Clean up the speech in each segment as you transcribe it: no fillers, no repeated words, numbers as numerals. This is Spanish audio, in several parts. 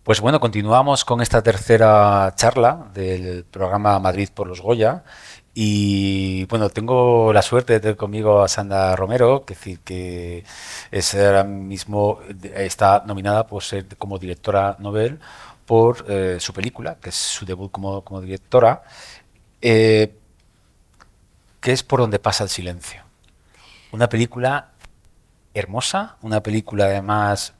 Pues bueno, continuamos con esta tercera charla del programa Madrid por los Goya. Y bueno, tengo la suerte de tener conmigo a Sandra Romero, que, decir, que es ahora mismo está nominada por ser como directora Nobel por su película, que es su debut como directora, eh, que es Por donde pasa el silencio. Una película hermosa, una película además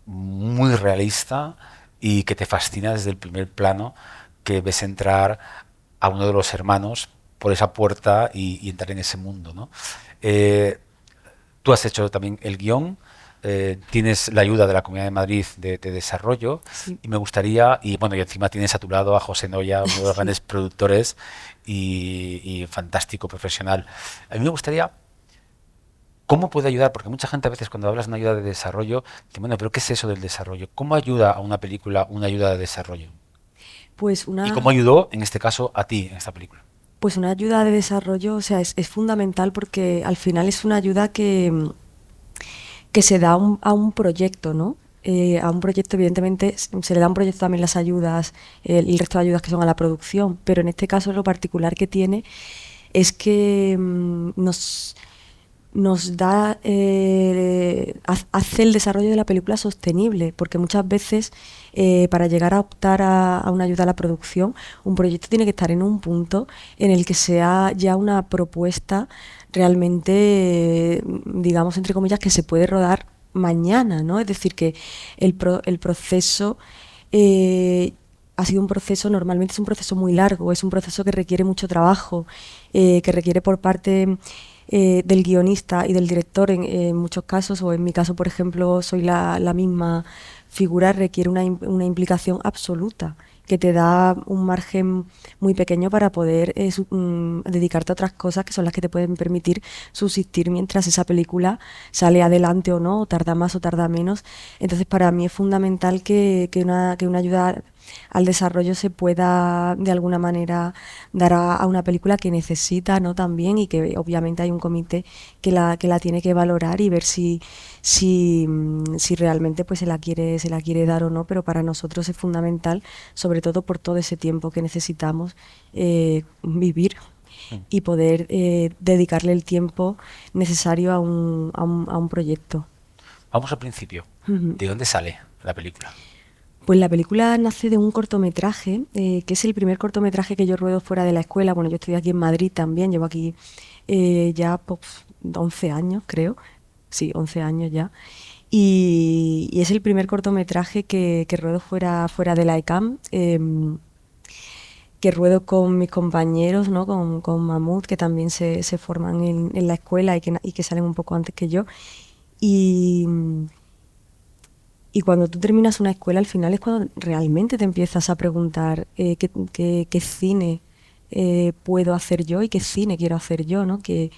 muy realista y que te fascina desde el primer plano que ves entrar a uno de los hermanos por esa puerta y entrar en ese mundo, ¿no? Eh, Tú has hecho también el guión, tienes la ayuda de la Comunidad de Madrid de desarrollo Sí, y me gustaría, y bueno, y encima tienes a tu lado a José Noya, uno de los sí. grandes productores y fantástico profesional. A mí me gustaría. ¿Cómo puede ayudar? Porque mucha gente a veces cuando hablas de una ayuda de desarrollo, dice, bueno, pero ¿qué es eso del desarrollo? ¿Cómo ayuda a una película una ayuda de desarrollo? Pues ¿Y cómo una, ayudó, en este caso, a ti en esta película? pues una ayuda de desarrollo, o sea, es fundamental porque al final es una ayuda que se da a un proyecto, ¿no? A un proyecto, evidentemente, se le da un proyecto también las ayudas, el resto de ayudas que son a la producción, pero en este caso lo particular que tiene es que nos da, hace el desarrollo de la película sostenible, porque muchas veces para llegar a optar a una ayuda a la producción, un proyecto tiene que estar en un punto en el que sea ya una propuesta realmente, digamos, entre comillas, que se puede rodar mañana, ¿no? Es decir, que el proceso ha sido un proceso, normalmente es un proceso muy largo, es un proceso que requiere mucho trabajo, que requiere por parte del guionista y del director en muchos casos, o en mi caso, por ejemplo, soy la misma figura, requiere una implicación absoluta que te da un margen muy pequeño para poder dedicarte a otras cosas que son las que te pueden permitir subsistir mientras esa película sale adelante o no, o tarda más o tarda menos. Entonces, para mí es fundamental que una ayuda al desarrollo se pueda de alguna manera dar a una película que necesita, ¿no? También, y que obviamente hay un comité que la tiene que valorar y ver si realmente pues se la quiere dar o no, pero para nosotros es fundamental, sobre todo por todo ese tiempo que necesitamos vivir Mm. y poder dedicarle el tiempo necesario a un proyecto. Vamos al principio. ¿De dónde sale la película? Pues la película nace de un cortometraje, que es el primer cortometraje que yo ruedo fuera de la escuela. Bueno, yo estoy aquí en Madrid también, llevo aquí ya pues, 11 años, creo. Sí, 11 años ya. Y es el primer cortometraje que ruedo fuera de la ECAM, que ruedo con mis compañeros, ¿no? Con Mamut, que también se forman en la escuela y que salen un poco antes que yo. Y, y cuando tú terminas una escuela, al final es cuando realmente te empiezas a preguntar qué cine puedo hacer yo y qué cine quiero hacer yo, ¿no? Que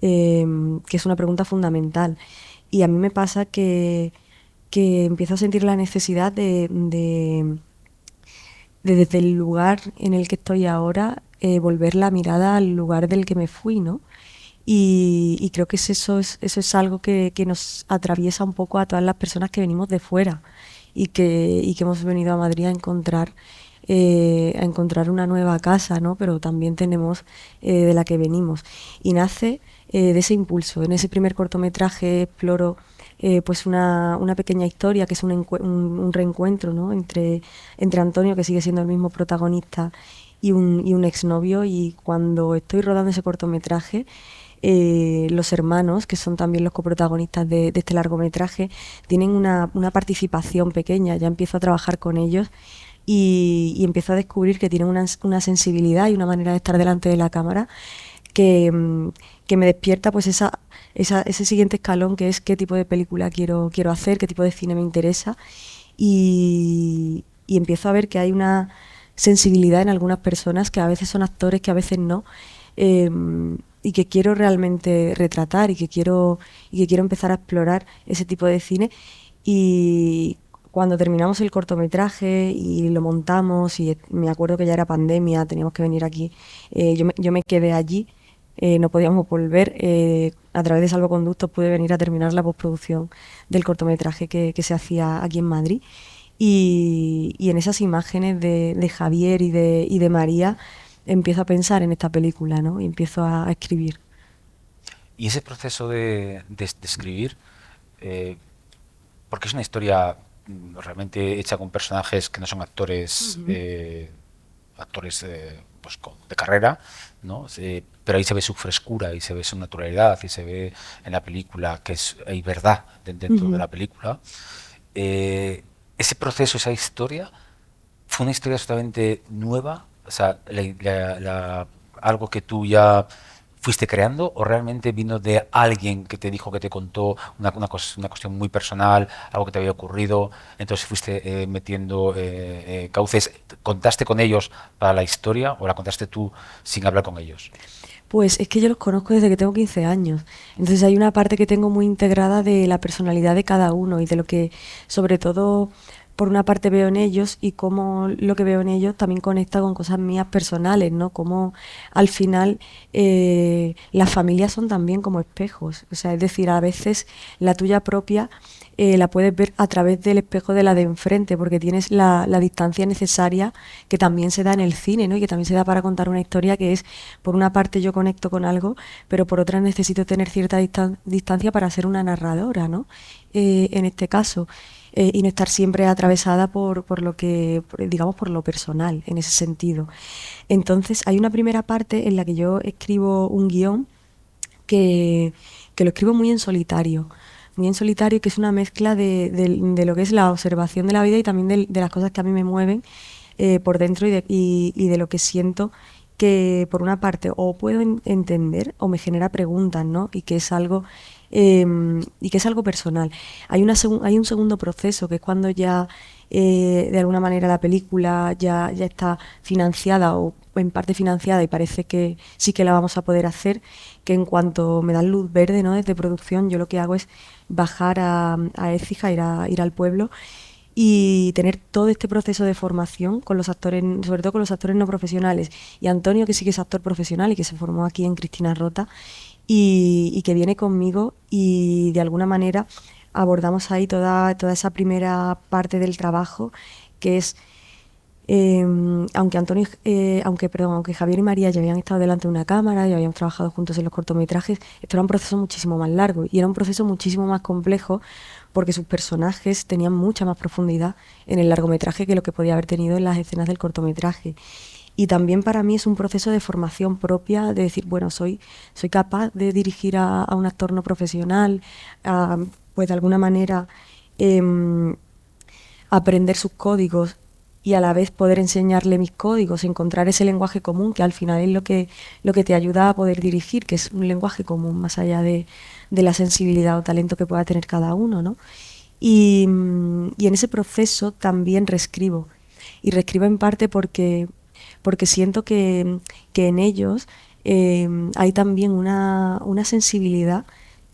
es una pregunta fundamental. Y a mí me pasa que empiezo a sentir la necesidad de desde el lugar en el que estoy ahora, volver la mirada al lugar del que me fui, ¿no? Y creo que eso es algo que nos atraviesa un poco a todas las personas que venimos de fuera y que hemos venido a Madrid a encontrar una nueva casa, ¿no? Pero también tenemos de la que venimos. Y nace de ese impulso. En ese primer cortometraje exploro pues una pequeña historia que es un reencuentro, ¿no? Entre Antonio, que sigue siendo el mismo protagonista, y un exnovio. Y cuando estoy rodando ese cortometraje, los hermanos, que son también los coprotagonistas de este largometraje, tienen una participación pequeña. Ya empiezo a trabajar con ellos y empiezo a descubrir que tienen una sensibilidad y una manera de estar delante de la cámara que, que me despierta pues ese siguiente escalón, que es qué tipo de película quiero hacer, qué tipo de cine me interesa. Y empiezo a ver que hay una sensibilidad en algunas personas, que a veces son actores, que a veces no, eh, y que quiero realmente retratar y que quiero empezar a explorar ese tipo de cine. Y cuando terminamos el cortometraje y lo montamos, y me acuerdo que ya era pandemia, teníamos que venir aquí, yo me quedé allí no podíamos volver. A través de Salvoconductos pude venir a terminar la postproducción del cortometraje que se hacía aquí en Madrid. Y en esas imágenes de Javier y de María empiezo a pensar en esta película, ¿no? Y empiezo a escribir. Y ese proceso de escribir, eh, porque es una historia realmente hecha con personajes que no son actores, Ujú. actores pues de carrera, ¿no? Pero ahí se ve su frescura y se ve su naturalidad y se ve en la película que hay verdad dentro de Ujú. la película. Eh, ese proceso, esa historia, fue una historia absolutamente nueva, o sea, algo que tú ya fuiste creando o realmente vino de alguien que te dijo, que te contó una cuestión muy personal, algo que te había ocurrido, entonces fuiste metiendo cauces, ¿contaste con ellos para la historia o la contaste tú sin hablar con ellos? Pues es que yo los conozco desde que tengo 15 años. Entonces hay una parte que tengo muy integrada de la personalidad de cada uno y de lo que, sobre todo, por una parte veo en ellos y cómo lo que veo en ellos también conecta con cosas mías personales, ¿no? Como al final las familias son también como espejos. O sea, es decir, a veces la tuya propia la puedes ver a través del espejo de la de enfrente, porque tienes la distancia necesaria que también se da en el cine, ¿no? Y que también se da para contar una historia que es, por una parte yo conecto con algo, pero por otra necesito tener cierta distancia para ser una narradora, ¿no? En este caso. Y no estar siempre atravesada por lo que, digamos, por lo personal, en ese sentido. Entonces, hay una primera parte en la que yo escribo un guión que, que lo escribo muy en solitario, que es una mezcla de lo que es la observación de la vida y también de las cosas que a mí me mueven por dentro y de lo que siento que por una parte o puedo entender o me genera preguntas, ¿no? Y que es algo personal. Hay un segundo proceso que es cuando ya de alguna manera la película ya está financiada o en parte financiada y parece que sí que la vamos a poder hacer, que en cuanto me dan luz verde, ¿no? Desde producción, yo lo que hago es bajar a Écija, ir al pueblo y tener todo este proceso de formación con los actores, sobre todo con los actores no profesionales. Y Antonio, que sí que es actor profesional y que se formó aquí en Cristina Rota y que viene conmigo y de alguna manera abordamos ahí toda esa primera parte del trabajo que es eh, aunque Javier y María ya habían estado delante de una cámara y habíamos trabajado juntos en los cortometrajes, esto era un proceso muchísimo más largo y era un proceso muchísimo más complejo porque sus personajes tenían mucha más profundidad en el largometraje que lo que podía haber tenido en las escenas del cortometraje. Y también para mí es un proceso de formación propia, de decir, bueno, soy capaz de dirigir a un actor no profesional, pues de alguna manera em, aprender sus códigos y a la vez poder enseñarle mis códigos, encontrar ese lenguaje común que al final es lo que te ayuda a poder dirigir, que es un lenguaje común más allá de la sensibilidad o talento que pueda tener cada uno, ¿no? Y en ese proceso también reescribo. Y reescribo en parte porque siento que en ellos hay también una sensibilidad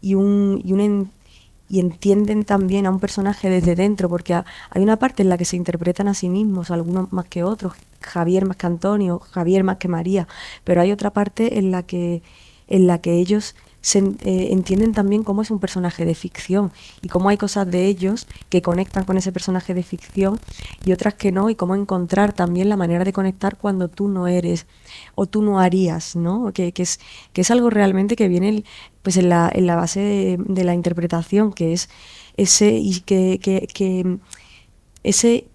y entienden también a un personaje desde dentro, porque hay una parte en la que se interpretan a sí mismos, algunos más que otros, Javier más que Antonio, Javier más que María, pero hay otra parte en la que ellos entienden también cómo es un personaje de ficción y cómo hay cosas de ellos que conectan con ese personaje de ficción y otras que no, y cómo encontrar también la manera de conectar cuando tú no eres o tú no harías, ¿no? Que es algo realmente que viene pues en la base de la interpretación, que es ese y que ese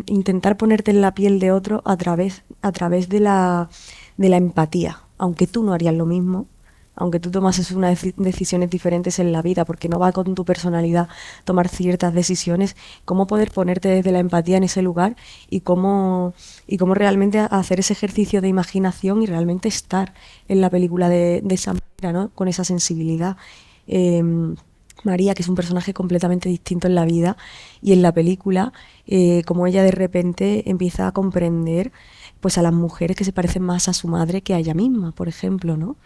intentar ponerte en la piel de otro a través de la empatía, aunque tú no harías lo mismo, aunque tú tomases unas decisiones diferentes en la vida, porque no va con tu personalidad tomar ciertas decisiones, cómo poder ponerte desde la empatía en ese lugar y cómo realmente hacer ese ejercicio de imaginación y realmente estar en la película de esa manera, ¿no? Con esa sensibilidad. María, que es un personaje completamente distinto en la vida y en la película, como ella de repente empieza a comprender pues a las mujeres que se parecen más a su madre que a ella misma, por ejemplo, ¿no?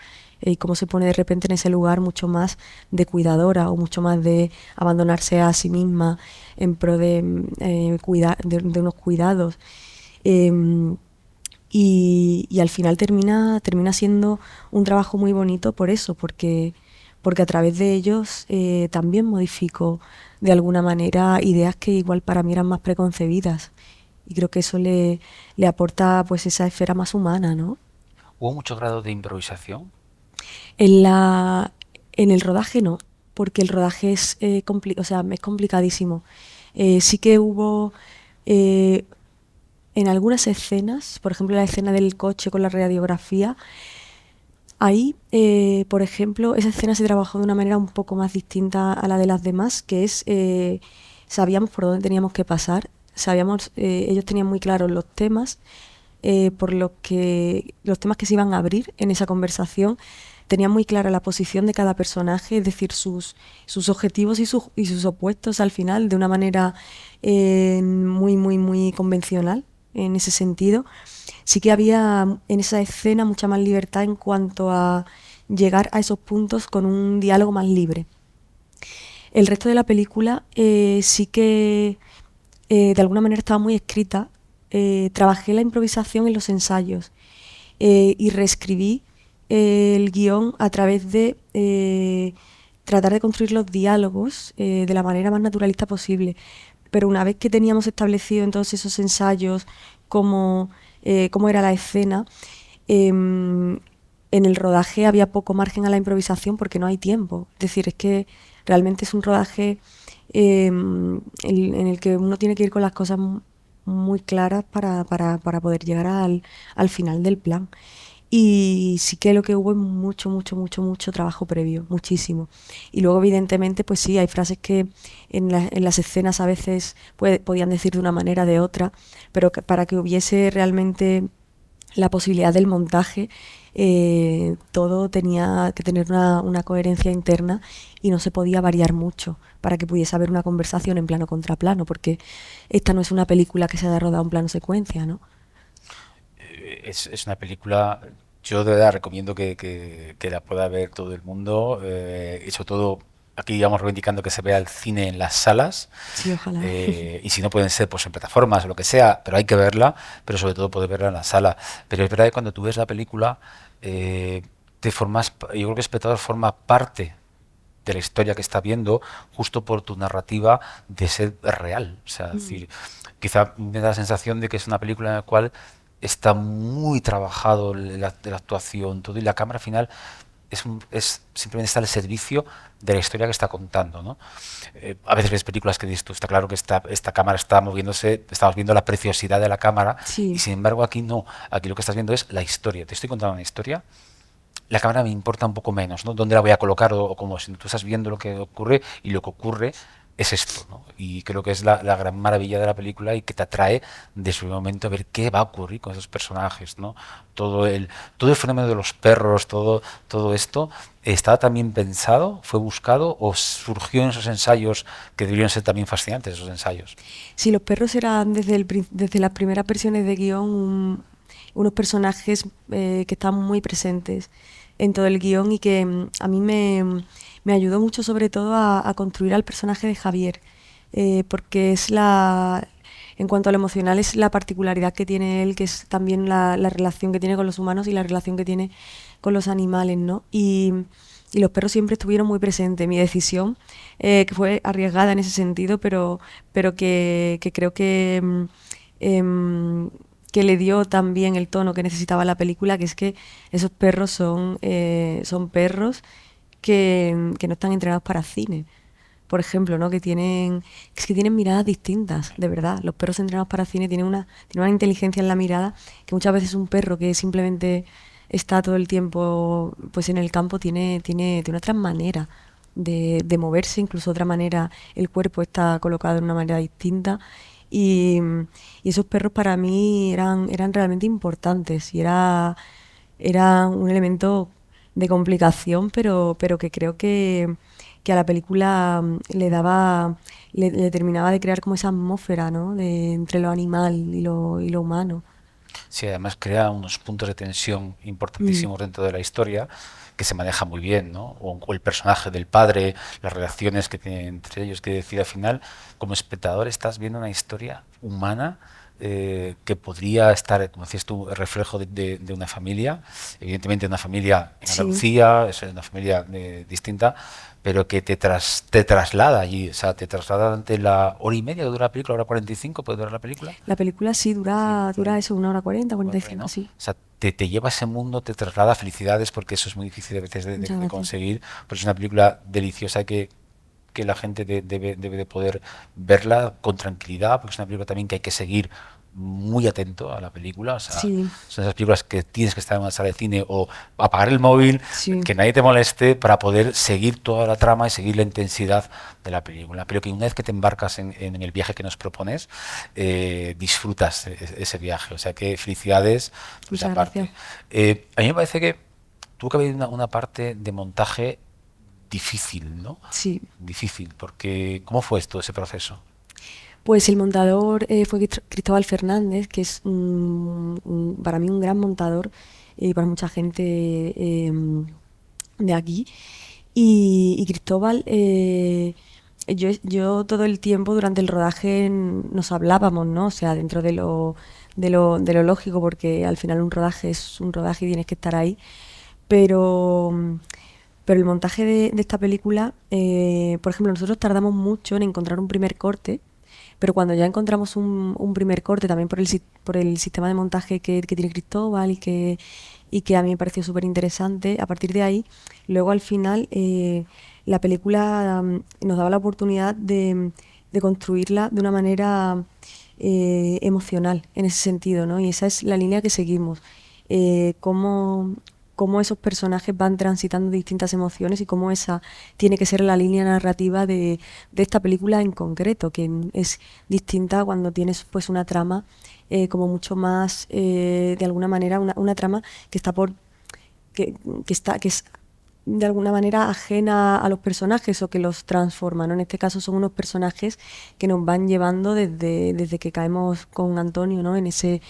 Y cómo se pone de repente en ese lugar mucho más de cuidadora o mucho más de abandonarse a sí misma en pro de unos cuidados. Eh, y al final termina siendo un trabajo muy bonito por eso, porque a través de ellos también modifico de alguna manera ideas que igual para mí eran más preconcebidas. Y creo que eso le aporta pues esa esfera más humana, ¿no? ¿Hubo mucho grado de improvisación? En la, en el rodaje no, porque el rodaje es, o sea, es complicadísimo. Sí que hubo eh, en algunas escenas, por ejemplo la escena del coche con la radiografía, ahí, por ejemplo, esa escena se trabajó de una manera un poco más distinta a la de las demás, que es, sabíamos por dónde teníamos que pasar, sabíamos, ellos tenían muy claros los temas, por lo que los temas que se iban a abrir en esa conversación, tenían muy clara la posición de cada personaje, es decir, sus objetivos y sus opuestos al final, de una manera muy, muy, muy convencional en ese sentido. Sí que había en esa escena mucha más libertad en cuanto a llegar a esos puntos con un diálogo más libre. El resto de la película sí que de alguna manera estaba muy escrita. Trabajé la improvisación en los ensayos y reescribí el guión a través de tratar de construir los diálogos de la manera más naturalista posible. Pero una vez que teníamos establecido en todos esos ensayos cómo era la escena, en el rodaje había poco margen a la improvisación porque no hay tiempo. Es decir, es que realmente es un rodaje en el que uno tiene que ir con las cosas muy claras para poder llegar al final del plan. Y sí que lo que hubo es mucho, mucho, mucho, mucho trabajo previo, muchísimo. Y luego, evidentemente, pues sí, hay frases que en las escenas a veces podían decir de una manera, de otra, pero para que hubiese realmente la posibilidad del montaje, todo tenía que tener una coherencia interna y no se podía variar mucho para que pudiese haber una conversación en plano contra plano, porque esta no es una película que se haya rodado en plano secuencia, ¿no? Es una película, yo de verdad recomiendo que la pueda ver todo el mundo, y sobre todo aquí íbamos reivindicando que se vea el cine en las salas, Sí, ojalá. y si no pueden ser pues en plataformas o lo que sea, pero hay que verla, pero sobre todo poder verla en la sala. Pero es verdad que cuando tú ves la película, te formas, yo creo que el espectador forma parte de la historia que está viendo justo por tu narrativa de ser real. O sea, es Mm. decir, quizá me da la sensación de que es una película en la cual está muy trabajado la actuación, todo, y la cámara final es simplemente está al servicio de la historia que está contando, ¿no? A veces ves películas que dices tú, está claro que esta cámara está moviéndose, estamos viendo la preciosidad de la cámara, y Sí. sin embargo aquí no, aquí lo que estás viendo es la historia, te estoy contando una historia, la cámara me importa un poco menos, ¿no? Dónde la voy a colocar o como si tú estás viendo lo que ocurre, y lo que ocurre es esto, ¿no? Y creo que es la gran maravilla de la película y que te atrae desde el momento a ver qué va a ocurrir con esos personajes, ¿no? Todo el fenómeno de los perros, todo esto, ¿estaba también pensado, fue buscado o surgió en esos ensayos que deberían ser también fascinantes, esos ensayos? Sí, los perros eran desde las primeras versiones de guión unos personajes que están muy presentes en todo el guión y que a mí me ayudó mucho sobre todo a construir al personaje de Javier, porque en cuanto a lo emocional es la particularidad que tiene él, que es también la relación que tiene con los humanos y la relación que tiene con los animales, ¿no? Y los perros siempre estuvieron muy presentes. Mi decisión, que fue arriesgada en ese sentido, pero que creo em, que le dio también el tono que necesitaba la película, que es que esos perros son perros que no están entrenados para cine. Por ejemplo, ¿no? Es que tienen miradas distintas, de verdad. Los perros entrenados para cine tienen una inteligencia en la mirada que muchas veces un perro que simplemente está todo el tiempo pues en el campo tiene otra manera de moverse, incluso otra manera, el cuerpo está colocado de una manera distinta. Y, y esos perros para mí eran realmente importantes y era un elemento de complicación, pero que creo que a la película le terminaba de crear como esa atmósfera, ¿no? Entre lo animal y lo humano. Sí, además crea unos puntos de tensión Mm, importantísimos dentro de la historia que se maneja muy bien, ¿no? O el personaje del padre, las relaciones que tienen entre ellos, que decide al final, como espectador estás viendo una historia humana que podría estar, como decías tú, el reflejo de una familia, evidentemente una familia en Sí, Andalucía, es una familia distinta, pero que te traslada allí, o sea, te traslada ante la hora y media que dura la película, hora 45 puede durar la película. la película sí Sí, dura eso, 1 hora 40, por 45, ¿no? O sí. sea, te lleva a ese mundo, te traslada felicidades, porque eso es muy difícil a veces Muchas de gracias. conseguir, pero es una película deliciosa que la gente debe de poder verla con tranquilidad, porque es una película también que hay que seguir muy atento a la película, o sea, Sí, son esas películas que tienes que estar en una sala de cine o apagar el móvil, sí, que nadie te moleste para poder seguir toda la trama y seguir la intensidad de la película. Pero que una vez que te embarcas en el viaje que nos propones, disfrutas ese viaje, o sea que felicidades por esa muchas gracias. parte. A mí me parece que tuvo que haber una parte de montaje difícil, ¿no? Sí, Difícil, porque ¿cómo fue esto, ese proceso? pues el montador fue Cristóbal Fernández, que es para mí un gran montador y para mucha gente de aquí. Y Cristóbal, yo todo el tiempo durante el rodaje nos hablábamos, ¿no? O sea, dentro de lo lógico, porque al final un rodaje es un rodaje y tienes que estar ahí. Pero, pero el montaje de esta película, por ejemplo, nosotros tardamos mucho en encontrar un primer corte, pero cuando ya encontramos un primer corte, también por el sistema de montaje que tiene Cristóbal y que a mí me pareció súper interesante, a partir de ahí, luego al final la película nos daba la oportunidad de construirla de una manera emocional en ese sentido, ¿no? Y esa es la línea que seguimos. Cómo esos personajes van transitando distintas emociones y cómo esa tiene que ser la línea narrativa de esta película en concreto, que es distinta cuando tienes pues una trama como mucho más, de alguna manera, una trama que está que es de alguna manera ajena a los personajes o que los transforma, ¿no? En este caso son unos personajes que nos van llevando desde que caemos con Antonio, ¿no? En ese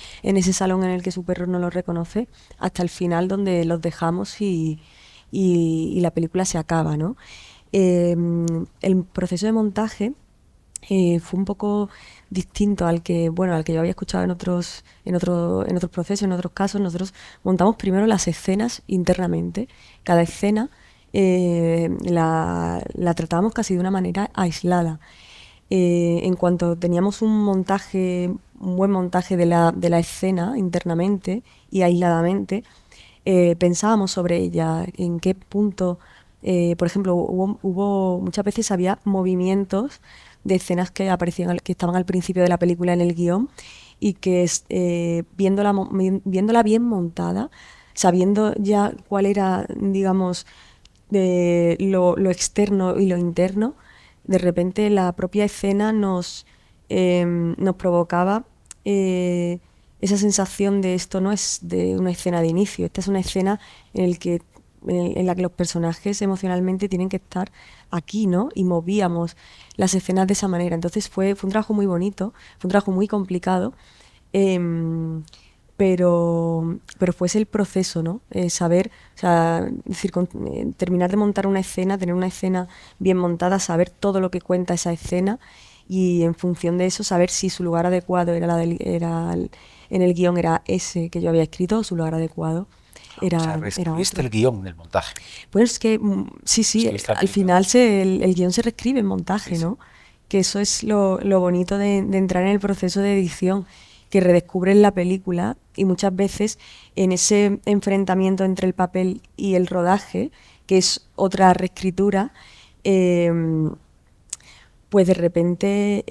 salón en el que su perro no lo reconoce, hasta el final donde los dejamos y la película se acaba, ¿no? Eh, el proceso de montaje fue un poco distinto al que yo había escuchado en otros procesos, en otros casos. Nosotros montamos primero las escenas internamente. Cada escena la tratábamos casi de una manera aislada. En cuanto teníamos un buen montaje de la escena internamente y aisladamente, pensábamos sobre ella, en qué punto, por ejemplo, muchas veces había movimientos de escenas que aparecían, que estaban al principio de la película en el guión y que viéndola bien montada, sabiendo ya cuál era, digamos, lo externo y lo interno, de repente la propia escena nos provocaba eh, esa sensación de esto no es de una escena de inicio, esta es una escena en, el que, en la que los personajes emocionalmente tienen que estar aquí, ¿no? Y movíamos las escenas de esa manera. Entonces fue un trabajo muy bonito, fue un trabajo muy complicado, pero fue ese el proceso, ¿no? Saber, o sea, decir, terminar de montar una escena, tener una escena bien montada, saber todo lo que cuenta esa escena y en función de eso saber si su lugar adecuado en el guión era ese que yo había escrito o su lugar adecuado O sea, era reescribiste otro. el guión del montaje, Pues es que sí, sí, escribiste la al película. final el guión se reescribe en Sí, montaje, sí. ¿no? Que eso es lo bonito de entrar en el proceso de edición, que redescubres la película y muchas veces en ese enfrentamiento entre el papel y el rodaje, que es otra reescritura, eh, pues de repente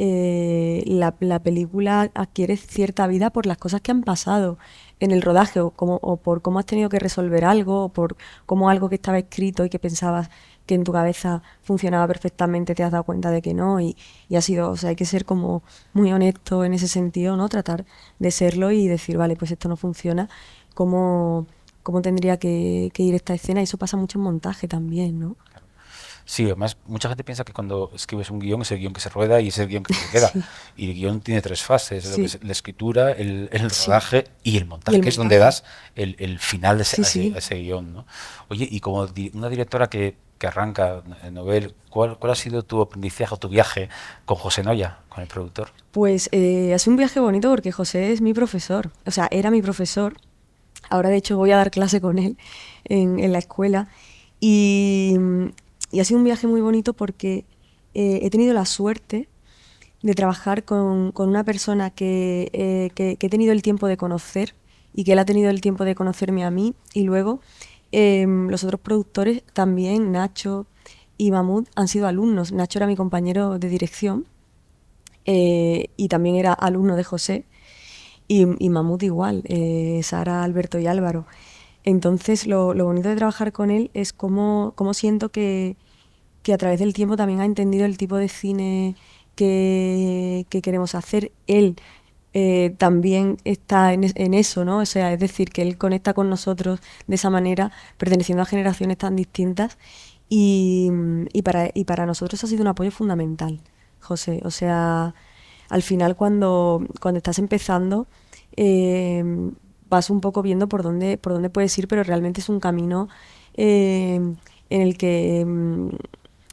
la película adquiere cierta vida por las cosas que han pasado en el rodaje o por cómo has tenido que resolver algo o por cómo algo que estaba escrito y que pensabas que en tu cabeza funcionaba perfectamente te has dado cuenta de que no y ha sido, o sea, hay que ser como muy honesto en ese sentido, ¿no? Tratar de serlo y decir, vale, pues esto no funciona, ¿cómo tendría que ir esta escena? Y eso pasa mucho en montaje también, ¿no? Sí, además mucha gente piensa que cuando escribes un guión es el guión que se rueda y es el guión que se queda. Sí, Y el guión tiene tres fases, lo que sí, es la escritura, el sí. rodaje y el Y montaje, el que es donde montaje. das el final de Sí, a sí. ese guión, ¿no? Oye, y como una directora que arranca en Nobel, ¿cuál ha sido tu aprendizaje o tu viaje con José Noya, con el productor? Pues ha sido un viaje bonito porque José es mi profesor. O sea, era mi profesor. Ahora, de hecho, voy a dar clase con él en la escuela. Y, y ha sido un viaje muy bonito porque he tenido la suerte de trabajar con una persona que he tenido el tiempo de conocer y que él ha tenido el tiempo de conocerme a mí. Y luego los otros productores también, Nacho y Mahmoud, han sido alumnos. Nacho era mi compañero de dirección y también era alumno de José. Y Mahmoud igual, Sara, Alberto y Álvaro. Entonces, lo bonito de trabajar con él es cómo siento que a través del tiempo también ha entendido el tipo de cine que queremos hacer. Él también está en eso, ¿no? O sea, es decir, que él conecta con nosotros de esa manera, perteneciendo a generaciones tan distintas. Y, y para nosotros ha sido un apoyo fundamental, José. O sea, al final cuando estás empezando, eh, vas un poco viendo por dónde puedes ir, pero realmente es un camino en el que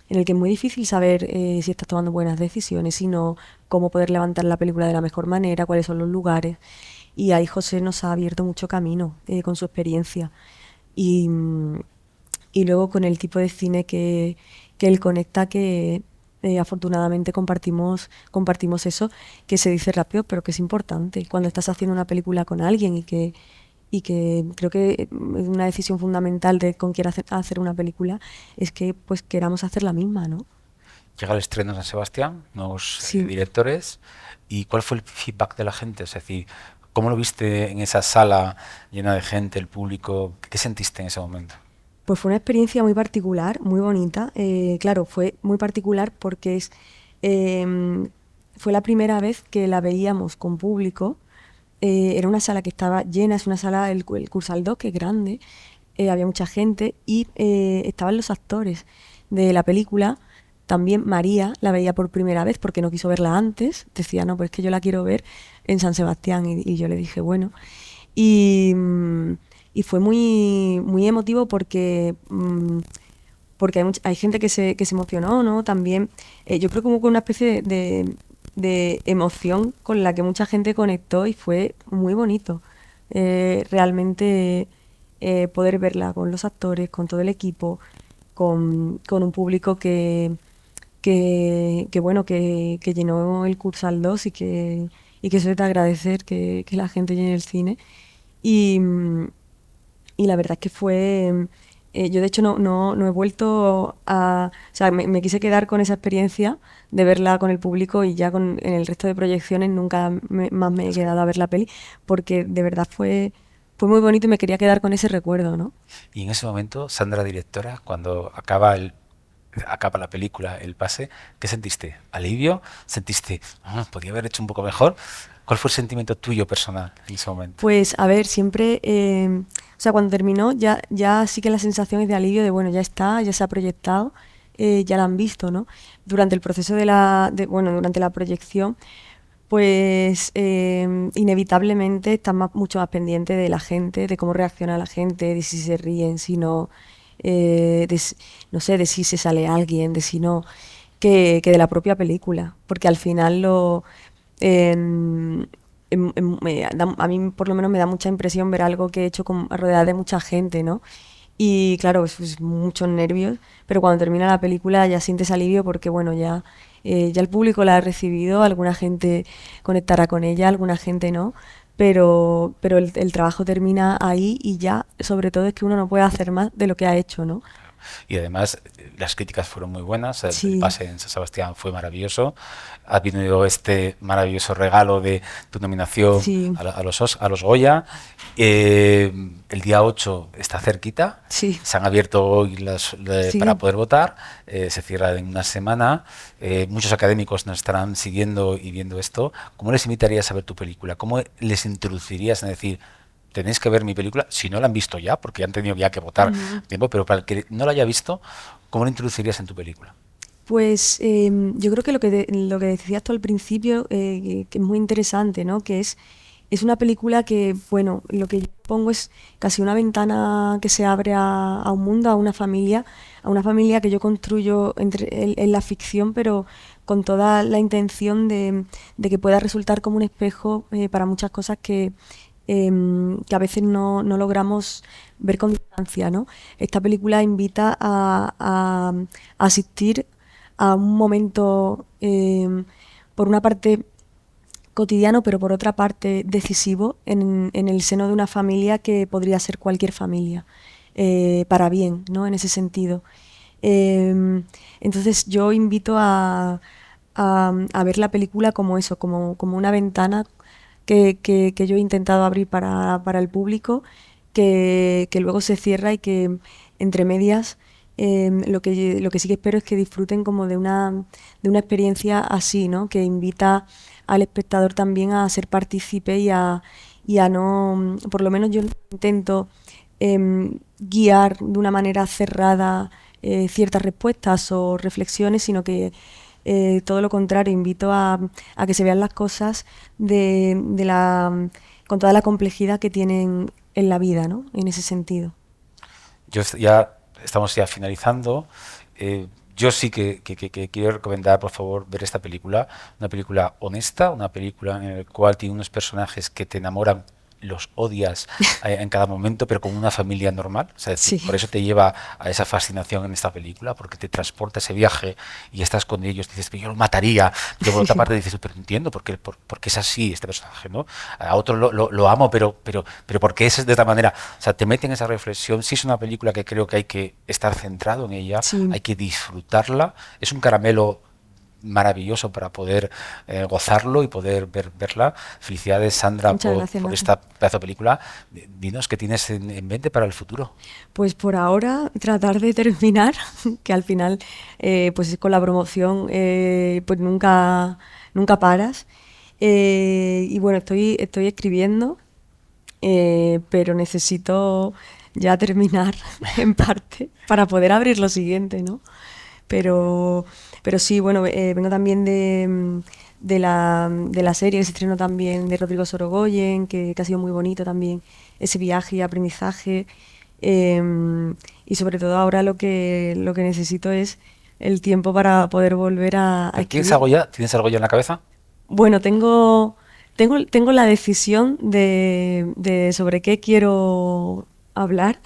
en el que es muy difícil saber si estás tomando buenas decisiones, sino cómo poder levantar la película de la mejor manera, cuáles son los lugares. Y ahí José nos ha abierto mucho camino con su experiencia. Y, y luego con el tipo de cine que él conecta, que afortunadamente compartimos eso, que se dice rápido, pero que es importante. Cuando estás haciendo una película con alguien y que creo que es una decisión fundamental de con quién hacer una película, es que pues queramos hacer la misma, ¿no? Llega el estreno de San Sebastián, nuevos Sí. directores, ¿y cuál fue el feedback de la gente? Es decir, ¿cómo lo viste en esa sala llena de gente, el público? ¿Qué sentiste en ese momento? Pues fue una experiencia muy particular, muy bonita. Claro, fue muy particular porque em, fue la primera vez que la veíamos con público. Era una sala que estaba llena, es una sala, el Cursal 2, que es grande, había mucha gente y estaban los actores de la película. También María la veía por primera vez porque no quiso verla antes. Decía, no, pues es que yo la quiero ver en San Sebastián. Y yo le dije, bueno. Y, y fue muy emotivo porque hay gente que se emocionó, ¿no? También, yo creo que hubo una especie de emoción con la que mucha gente conectó y fue muy bonito. Realmente poder verla con los actores, con todo el equipo, con un público que bueno, que llenó el Cursal 2 y que eso es de agradecer que la gente llene el cine. Y, y la verdad es que fue, yo de hecho no he vuelto o sea, me quise quedar con esa experiencia de verla con el público y ya en el resto de proyecciones nunca más me he quedado a ver la peli, porque de verdad fue muy bonito y me quería quedar con ese recuerdo, ¿no? Y en ese momento, Sandra, directora, cuando acaba la película, el pase, ¿qué sentiste? ¿Alivio? ¿Sentiste, podía haber hecho un poco mejor? ¿Cuál fue el sentimiento tuyo personal en ese momento? Pues a ver, siempre, o sea, cuando terminó ya sí que la sensación es de alivio, de bueno, ya está, ya se ha proyectado, ya la han visto, ¿no? Durante el proceso bueno, durante la proyección, pues inevitablemente estás mucho más pendiente de la gente, de cómo reacciona la gente, de si se ríen, si no, no sé, de si se sale alguien, de si no, que de la propia película, porque al final em, a mí por lo menos me da mucha impresión ver algo que he hecho rodeada de mucha gente, ¿no? Y claro, es muchos nervios, pero cuando termina la película ya sientes alivio porque, bueno, ya el público la ha recibido, alguna gente conectará con ella, alguna gente no, pero el trabajo termina ahí y ya, sobre todo, es que uno no puede hacer más de lo que ha hecho, ¿no? Y además las críticas fueron muy buenas, el Sí, pase en San Sebastián fue maravilloso, ha venido este maravilloso regalo de tu nominación sí, a los Goya, el día 8 está cerquita, sí, se han abierto hoy para sí. poder votar, se cierra en una semana, muchos académicos nos estarán siguiendo y viendo esto. ¿Cómo les invitarías a ver tu película? ¿Cómo les introducirías en decir, tenéis que ver mi película, si no la han visto ya, porque han tenido ya que votar Ujú. tiempo, pero para el que no la haya visto, ¿cómo lo introducirías en tu película? Pues yo creo que lo que decías tú al principio, que es muy interesante, ¿no? Que es una película que, bueno, lo que yo pongo es casi una ventana que se abre a un mundo, a una familia que yo construyo en la ficción, pero con toda la intención de que pueda resultar como un espejo para muchas cosas que a veces no logramos ver con distancia, ¿no? Esta película invita a asistir a un momento, por una parte cotidiano, pero por otra parte decisivo en el seno de una familia que podría ser cualquier familia, para bien, ¿no? En ese sentido. Eh, entonces yo invito a ver la película como eso, como una ventana que yo he intentado abrir para el público, que luego se cierra y que entre medias lo que sí que espero es que disfruten como de una experiencia así, ¿no? Que invita al espectador también a ser partícipe y a no, por lo menos yo intento guiar de una manera cerrada ciertas respuestas o reflexiones, sino que todo lo contrario, invito a que se vean las cosas con toda la complejidad que tienen en la vida, ¿no? En ese sentido. Ya estamos ya finalizando. Yo sí que quiero recomendar, por favor, ver esta película. Una película honesta, una película en la cual tiene unos personajes que te enamoran, los odias en cada momento, pero como una familia normal. O sea, es decir, Sí, por eso te lleva a esa fascinación en esta película, porque te transporta ese viaje y estás con ellos, dices, pero yo lo mataría. Pero por otra parte dices, pero entiendo por qué es así este personaje, ¿no? A otro lo amo, pero ¿por qué es de esta manera? O sea, te mete en esa reflexión. Sí es una película que creo que hay que estar centrado en ella, sí, hay que disfrutarla. Es un caramelo maravilloso para poder gozarlo y poder verla. Felicidades, Sandra, muchas gracias, por Nathan. esta pedazo de película. Dinos qué tienes en mente para el futuro. Pues por ahora tratar de terminar, que al final, pues con la promoción, pues nunca paras. Y bueno, estoy escribiendo, pero necesito ya terminar en parte para poder abrir lo siguiente, ¿no? Pero, pero sí, bueno, vengo también de la serie que se estrenó también de Rodrigo Sorogoyen, que ha sido muy bonito también, ese viaje y aprendizaje. Y sobre todo ahora lo que necesito es el tiempo para poder volver a ¿Pero escribir. tienes algo ya en la cabeza? Bueno, tengo la decisión de sobre qué quiero hablar,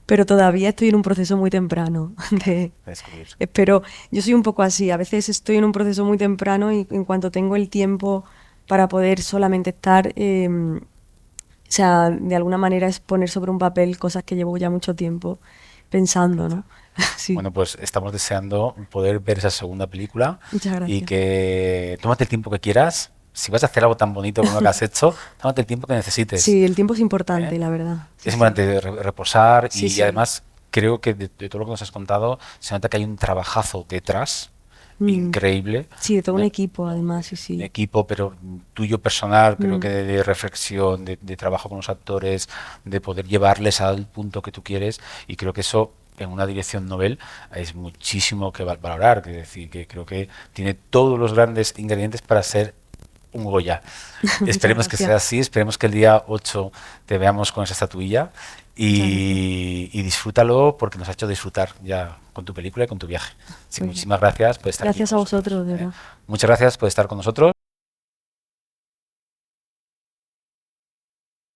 pero todavía estoy en un proceso muy temprano. De escribir. Espero, yo soy un poco así, a veces estoy en un proceso muy temprano y en cuanto tengo el tiempo para poder solamente estar, o sea, de alguna manera es poner sobre un papel cosas que llevo ya mucho tiempo pensando, ¿no? Sí, Bueno, pues estamos deseando poder ver esa segunda película muchas y gracias. que tómate el tiempo que quieras. Si vas a hacer algo tan bonito como lo que has hecho, tómate el tiempo que necesites. Sí, el tiempo es ¿Eh? importante, la verdad. Sí, Es sí. importante reposar Sí, y sí. además creo que de todo lo que nos has contado se nota que hay un trabajazo detrás Mm. increíble, Sí, de todo un ¿no? equipo, además, sí, Un sí. equipo, pero tuyo personal, creo Mm. que de reflexión, de trabajo con los actores, de poder llevarles al punto que tú quieres y creo que eso en una dirección novel es muchísimo que valorar, es decir, que creo que tiene todos los grandes ingredientes para ser un Goya. Muchas Esperemos que gracias. sea así, esperemos que el día 8 te veamos con esa estatuilla Muchas gracias. y disfrútalo porque nos ha hecho disfrutar ya con tu película y con tu viaje. Así que Pues muchísimas gracias por estar aquí gracias con a nosotros. vosotros, de ¿Eh? verdad. Muchas gracias por estar con nosotros.